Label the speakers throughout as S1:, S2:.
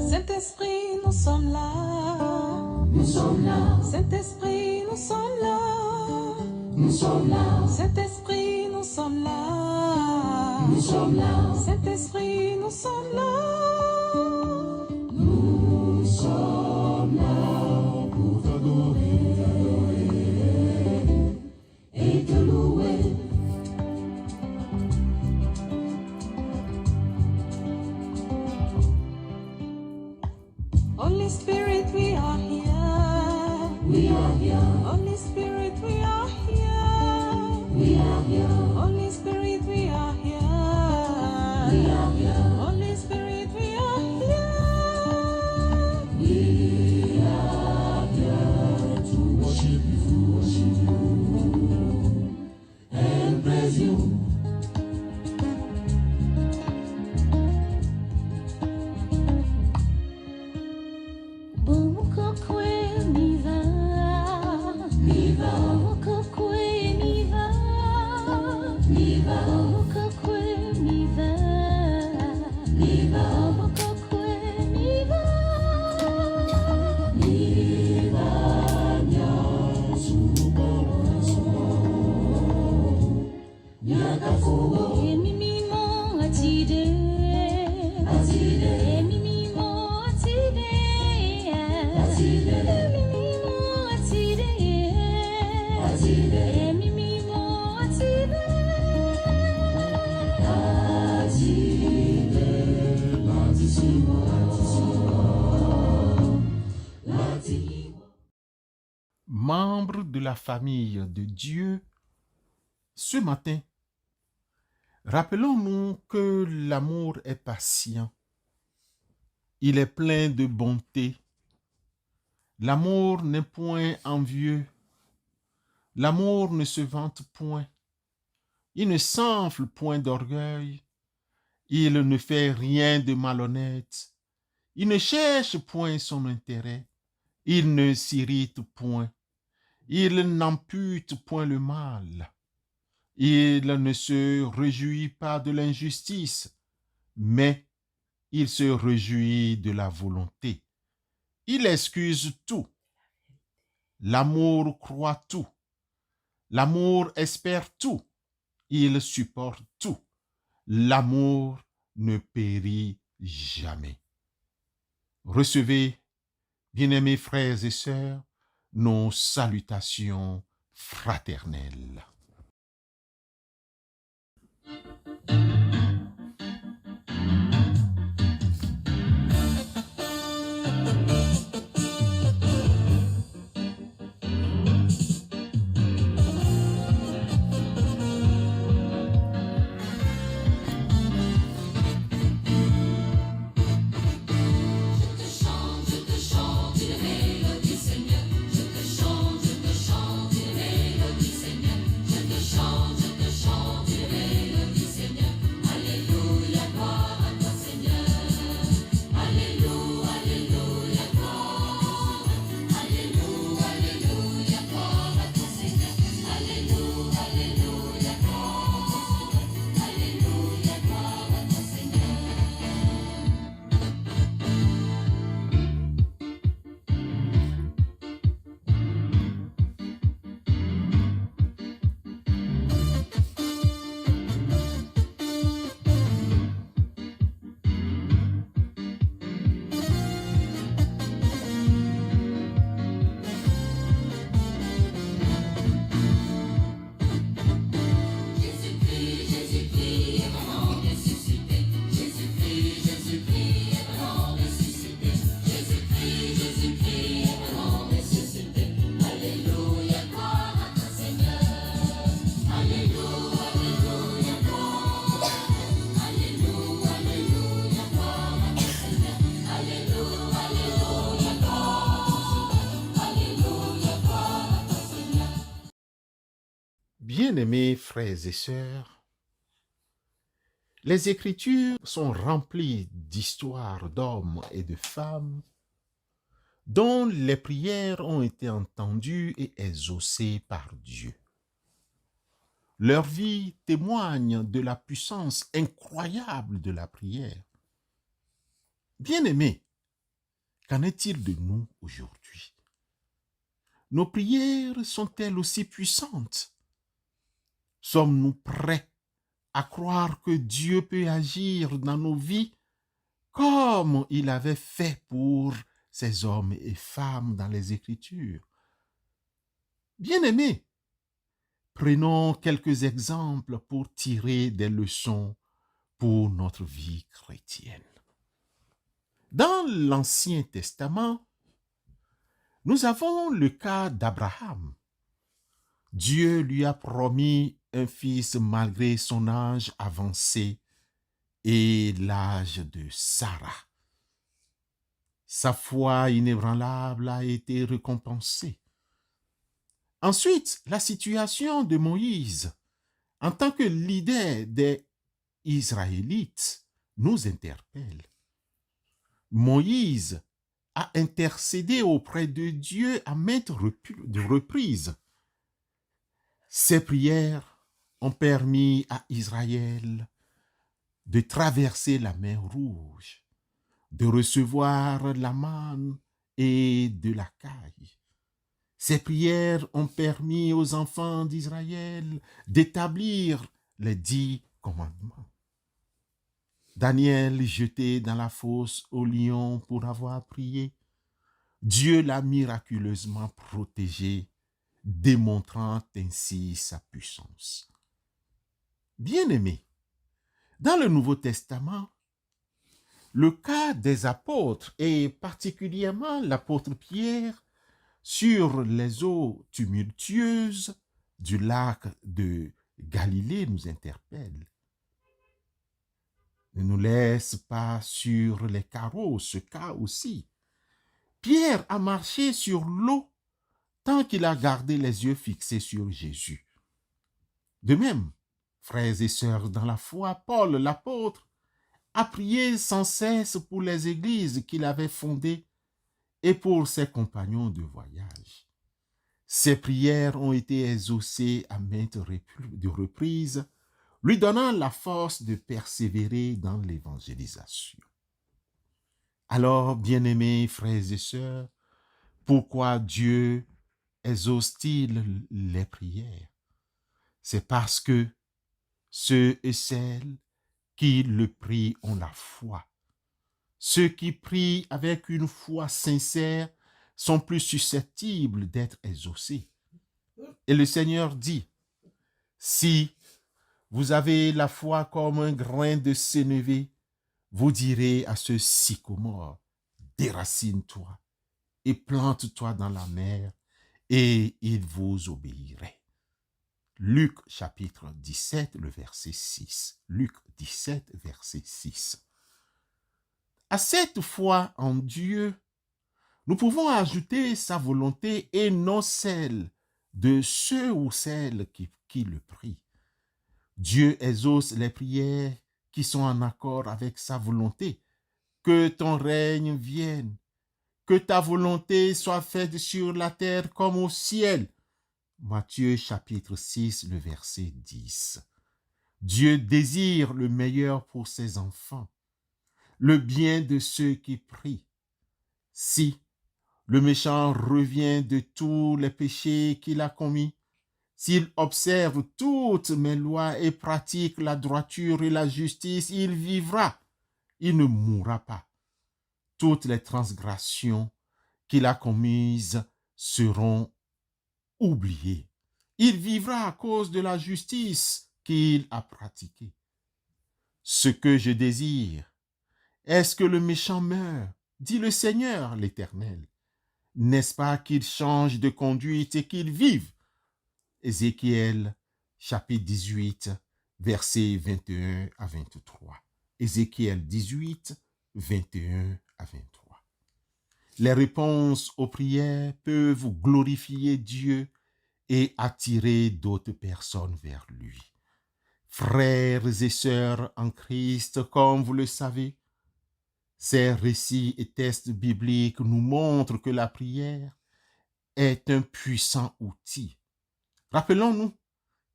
S1: Saint-Esprit, nous sommes là.
S2: Nous sommes là.
S1: Saint-Esprit, nous sommes là.
S2: Nous sommes là.
S1: Saint-Esprit, nous sommes là.
S2: Nous sommes là.
S1: Saint-Esprit, nous sommes là.
S2: Nous sommes là pour t'adorer et te louer.
S1: Holy Spirit, we are here.
S2: We are here.
S1: Holy Spirit, we are here.
S2: We are here.
S1: Holy Spirit, we are here.
S2: We are here.
S1: Holy Spirit, we are here.
S2: We are here to worship you and praise you.
S3: Membres de la famille de Dieu, ce matin, rappelons-nous que l'amour est patient, il est plein de bonté. L'amour n'est point envieux, l'amour ne se vante point, il ne s'enfle point d'orgueil, il ne fait rien de malhonnête, il ne cherche point son intérêt, il ne s'irrite point. Il n'ampute point le mal. Il ne se réjouit pas de l'injustice, mais il se réjouit de la volonté. Il excuse tout. L'amour croit tout. L'amour espère tout. Il supporte tout. L'amour ne périt jamais. Recevez, bien-aimés frères et sœurs, nos salutations fraternelles. Bien-aimés frères et sœurs, les Écritures sont remplies d'histoires d'hommes et de femmes dont les prières ont été entendues et exaucées par Dieu. Leur vie témoigne de la puissance incroyable de la prière. Bien-aimés, Qu'en est-il de nous aujourd'hui? Nos prières sont-elles aussi puissantes? Sommes-nous prêts à croire que Dieu peut agir dans nos vies comme il avait fait pour ces hommes et femmes dans les Écritures? Bien-aimés, prenons quelques exemples pour tirer des leçons pour notre vie chrétienne. Dans l'Ancien Testament, nous avons le cas d'Abraham. Dieu lui a promis un fils malgré son âge avancé et l'âge de Sarah. Sa foi inébranlable a été récompensée. Ensuite, la situation de Moïse en tant que leader des Israélites nous interpelle. Moïse a intercédé auprès de Dieu à maintes reprises. Ses prières ont permis à Israël de traverser la mer Rouge, de recevoir la manne et de la caille. Ces prières ont permis aux enfants d'Israël d'établir les 10 commandements. Daniel, jeté dans la fosse au lion pour avoir prié, Dieu l'a miraculeusement protégé, démontrant ainsi sa puissance. Bien-aimés, dans le Nouveau Testament, le cas des apôtres et particulièrement l'apôtre Pierre sur les eaux tumultueuses du lac de Galilée nous interpelle. Ne nous laisse pas sur les carreaux, ce cas aussi. Pierre a marché sur l'eau tant qu'il a gardé les yeux fixés sur Jésus. De même, frères et sœurs dans la foi, Paul l'apôtre a prié sans cesse pour les églises qu'il avait fondées et pour ses compagnons de voyage. Ses prières ont été exaucées à maintes reprises, lui donnant la force de persévérer dans l'évangélisation. Alors, bien-aimés frères et sœurs, pourquoi Dieu exauce-t-il les prières? C'est parce que ceux et celles qui le prient ont la foi. Ceux qui prient avec une foi sincère sont plus susceptibles d'être exaucés. Et le Seigneur dit, si vous avez la foi comme un grain de sénévé, vous direz à ce sycomore, déracine-toi et plante-toi dans la mer, et il vous obéirait. Luc chapitre 17, le verset 6. Luc 17, verset 6. À cette foi en Dieu, nous pouvons ajouter sa volonté et non celle de ceux ou celles qui le prient. Dieu exauce les prières qui sont en accord avec sa volonté. Que ton règne vienne, que ta volonté soit faite sur la terre comme au ciel. Matthieu chapitre 6, le verset 10. Dieu désire le meilleur pour ses enfants, le bien de ceux qui prient. Si le méchant revient de tous les péchés qu'il a commis, s'il observe toutes mes lois et pratique la droiture et la justice, il vivra, il ne mourra pas. Toutes les transgressions qu'il a commises seront oubliées. Il vivra à cause de la justice qu'il a pratiquée. Ce que je désire, est-ce que le méchant meure, dit le Seigneur l'Éternel. N'est-ce pas qu'il change de conduite et qu'il vive? Ézéchiel, chapitre 18, versets 21 à 23. Ézéchiel 18, 21 à 23. Les réponses aux prières peuvent glorifier Dieu et attirer d'autres personnes vers lui. Frères et sœurs en Christ, comme vous le savez, ces récits et textes bibliques nous montrent que la prière est un puissant outil. Rappelons-nous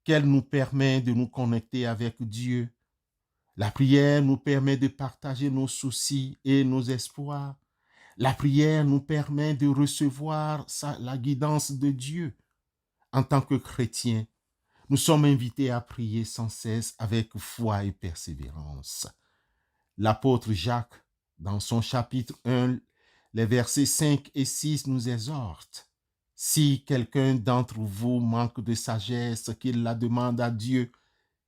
S3: qu'elle nous permet de nous connecter avec Dieu. La prière nous permet de partager nos soucis et nos espoirs. La prière nous permet de recevoir la guidance de Dieu. En tant que chrétiens, nous sommes invités à prier sans cesse avec foi et persévérance. L'apôtre Jacques, dans son chapitre 1, les versets 5 et 6 nous exhortent. Si quelqu'un d'entre vous manque de sagesse, qu'il la demande à Dieu,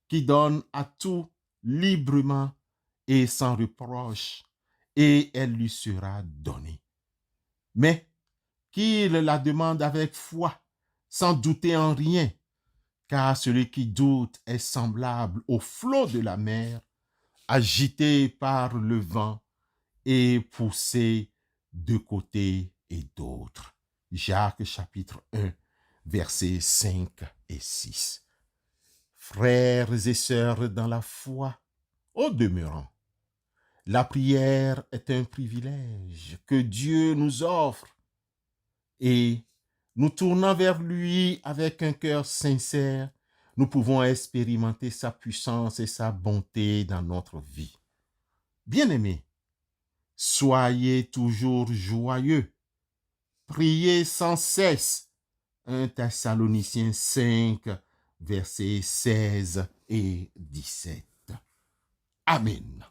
S3: qui donne à tout librement et sans reproche, et elle lui sera donnée. Mais qu'il la demande avec foi, sans douter en rien, car celui qui doute est semblable au flot de la mer, agité par le vent et poussé de côté et d'autre. Jacques chapitre 1, versets 5 et 6. Frères et sœurs dans la foi, au demeurant, la prière est un privilège que Dieu nous offre et nous tournant vers lui avec un cœur sincère, nous pouvons expérimenter sa puissance et sa bonté dans notre vie. Bien-aimés, soyez toujours joyeux, priez sans cesse. 1 Thessaloniciens 5, versets 16 et 17. Amen.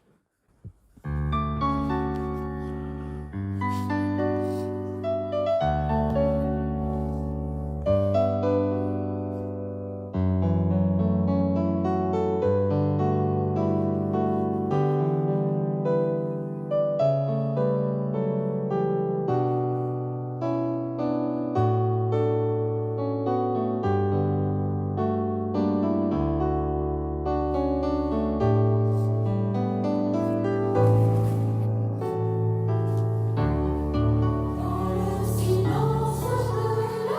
S2: Dans le silence de la nuit,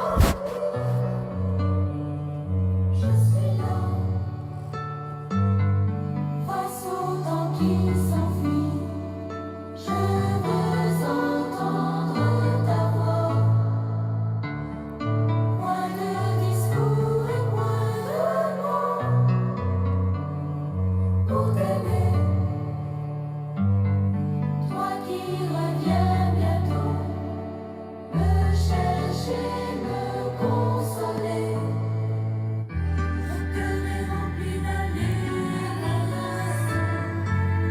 S2: je suis là, face au temps qui s'enfuit. Je veux entendre ta voix, moins de discours et moins de mots pour t'aimer. Toi qui reviens bientôt, me chercher, me consoler. Mon cœur est rempli d'allégresse,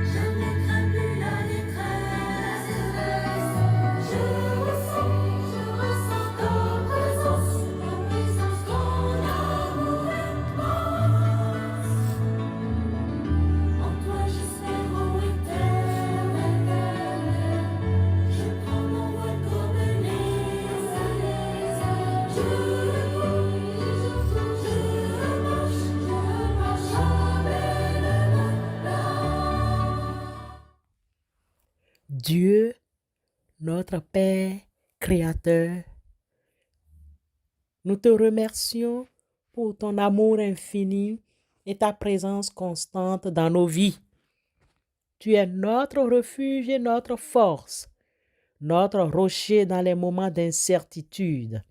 S2: je ne crains plus la détresse. Je ressens ta présence, ton amour immense. En toi j'espère au éternel, je prends mon vol comme les ailes. Je marche avec là.
S4: Dieu, notre Père, Créateur, nous te remercions pour ton amour infini et ta présence constante dans nos vies. Tu es notre refuge et notre force, notre rocher dans les moments d'incertitude.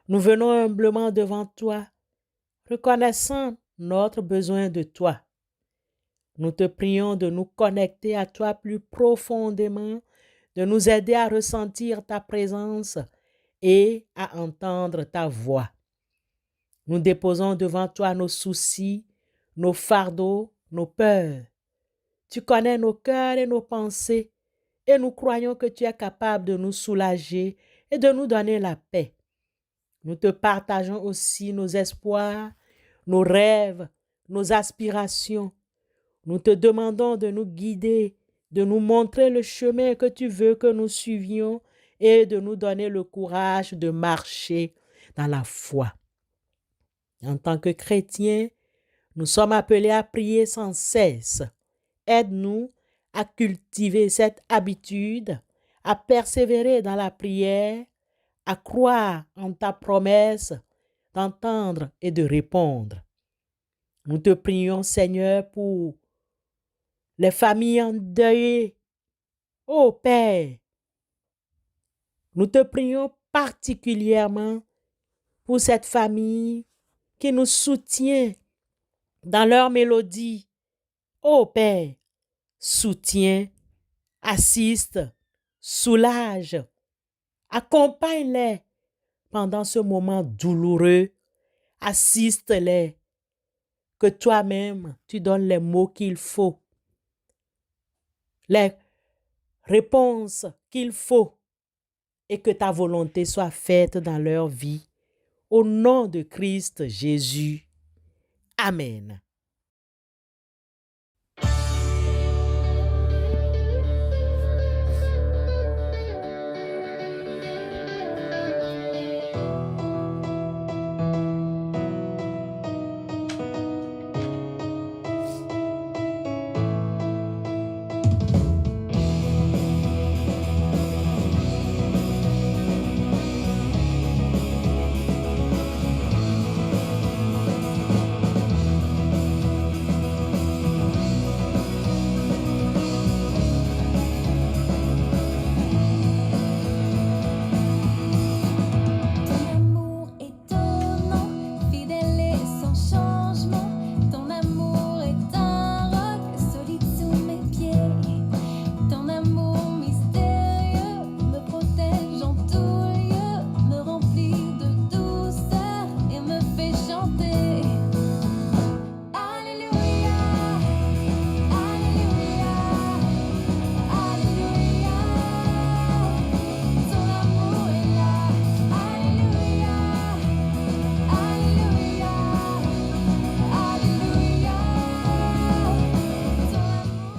S4: Nous venons humblement devant toi, reconnaissant notre besoin de toi. Nous te prions de nous connecter à toi plus profondément, de nous aider à ressentir ta présence et à entendre ta voix. Nous déposons devant toi nos soucis, nos fardeaux, nos peurs. Tu connais nos cœurs et nos pensées et nous croyons que tu es capable de nous soulager et de nous donner la paix. Nous te partageons aussi nos espoirs, nos rêves, nos aspirations. Nous te demandons de nous guider, de nous montrer le chemin que tu veux que nous suivions et de nous donner le courage de marcher dans la foi. En tant que chrétiens, nous sommes appelés à prier sans cesse. Aide-nous à cultiver cette habitude, à persévérer dans la prière, à croire en ta promesse d'entendre et de répondre. Nous te prions, Seigneur, pour les familles endeuillées. Ô Père, nous te prions particulièrement pour cette famille qui nous soutient dans leur mélodie. Ô Père, soutiens, assiste, soulage, accompagne-les pendant ce moment douloureux, assiste-les, que toi-même, tu donnes les mots qu'il faut, les réponses qu'il faut, et que ta volonté soit faite dans leur vie. Au nom de Christ Jésus. Amen.
S2: Ton amour étonnant, fidèle et sans changement. Ton amour est un roc solide sous mes pieds. Ton amour mystérieux me protège en tout lieu, me remplit de douceur et me fait chanter. Alléluia, Alléluia, Alléluia. Ton amour est là. Alléluia, Alléluia, Alléluia. Ton amour.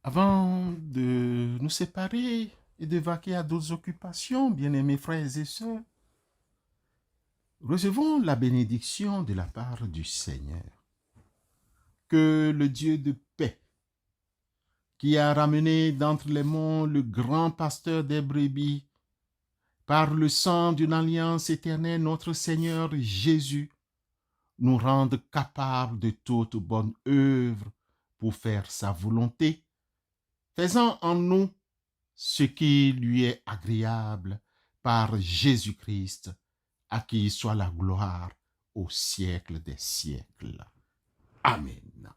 S3: Avant de nous séparer et de vaquer à d'autres occupations, bien-aimés frères et sœurs, recevons la bénédiction de la part du Seigneur. Que le Dieu de paix, qui a ramené d'entre les monts le grand pasteur des brebis, par le sang d'une alliance éternelle, notre Seigneur Jésus, nous rende capables de toute bonne œuvre pour faire sa volonté, faisant en nous ce qui lui est agréable par Jésus-Christ, à qui soit la gloire au siècle des siècles. Amen.